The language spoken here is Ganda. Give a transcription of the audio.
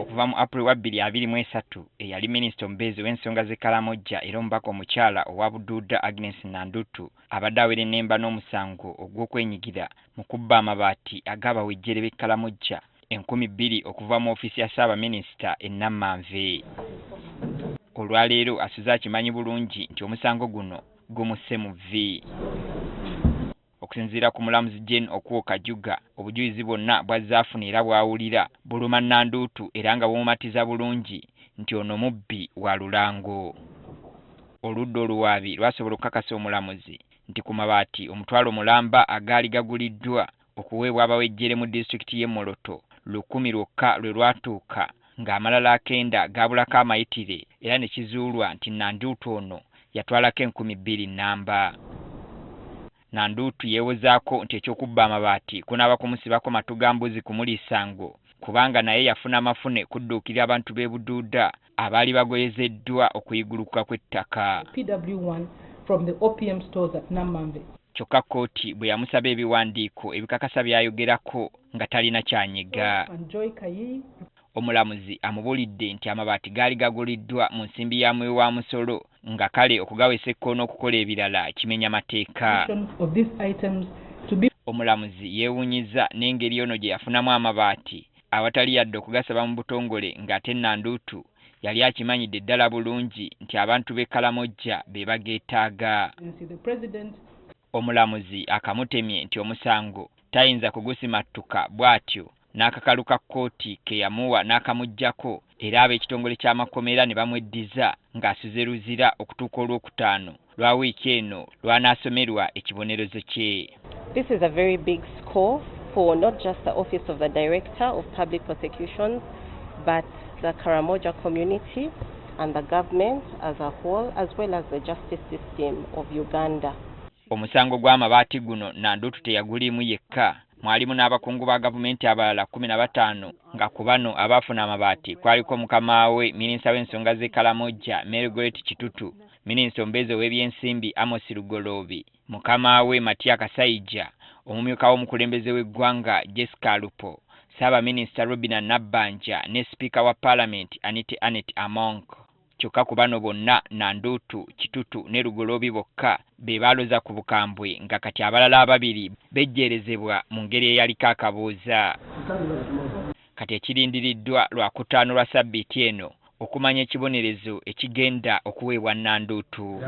Okuva mu April 2023 eyali minisita omubeezi w'ensonga z'Ekalamoja era omubaka omukyala owa Bududa Agnes Nandutu abadde awera ennemba n'omusango ogw'okwenyigira mu kubba amabaati ag'abawejjere b'Ekalamoja 2,000 okuva mu ofiisi ya Ssaabaminisita e Namanve. Olwaleero asuze akimanyi bulungi nti omusango guno gumusse mu vvi. Okusinziira ku mulamuzi Jane Okuo Kajuga, obujulizi bwonna bw'azze afuna era bw'awulira buluma Nandutu era nga bumumatiza bulungi nti ono mubbi wa lulango. Oludda oluwaabi lwasobola okukakasa omulamuzi nti ku mabaati omutwalo mulamba agaali gaguliddwa okuweebwa abawejjere mu disitulikiti y'e Moroto 1,000 lwokka lwe lwatuuka ng'amalala 9 gaabulako amayitire era ne kizuulwa nti Nandutu ono yatwalako 2,000 nnamba. Nandutu yeewozaako nti ekyokubba amabaati kunaaba kumusibako matu ga mbuzi kumuliisango kubanga naye yafuna amafune kudduukirira abantu b'e Bududa abaali bagoyezeddwa okuyiguluka kw'ettaka. PW1 from the OPM stores at Namanve. Kyokka kkooti bwe yamusaba ebiwandiiko ebikakasa byayogerako nga talina kyanyiga. Omulamuzi amubulidde nti amabaati gaali gaguliddwa mu nsimbi ya muwi wa musolo nga kale okugawesa ekkoona okukola ebirala kimenya mateeka. Omulamuzi yeewunyiza n'engeri ono gye yafunamu amabaati awatali yadde okugasaba mu butongole ng'ate Nandutu yali akimanyidde ddala bulungi nti abantu b'e Kalamoja be bageetaaga. Omulamuzi akamutemye nti omusango tayinza kugusimattuka bw'atyo n'akakalu ka kkooti ke yamuwa n'akamuggyako era ab'ekitongole ky'amakomera ne bamweddiza ng'asuze luzira okutuuka olwokutaano lwa wiiki eno lw'anaasomerwa ekibonerezo kye. This is a very big score for not just the Office of the Director of Public Prosecutions, but the Karamoja community and the government as a whole, as well as the justice system of Uganda. Omusango gw'amabaati guno Nandutu teyagulimu yekka. Mwalimu n'abakungu ba gavumenti abalala 15 nga ku bano abaafuna amabaati kwaliko mukama we minisita w'ensonga z'e Kalamoja Margaret Kitutu, minisita omubeezi w'ebyensimbi Amos Lugoloobi, mukama we Matia Kasaija, omumyuka w'omukulembeze w'eggwanga Jessica Lupo, Ssaabaminisita Robina Nabbanja ne sipiika wa Paalamenti Anite Anet Among. Kyokka ku bano bonna Nandutu, Kitutu ne Lugoloobi bokka be baaloza ku bukambwe nga kati abalala 2 bejjeerezebwa mu ngeri eyaliko akabuuza. Kati ekirindiriddwa lwakutaano lwa ssabbiiti eno okumanya ekibonerezo ekigenda okuweebwa Nandutu.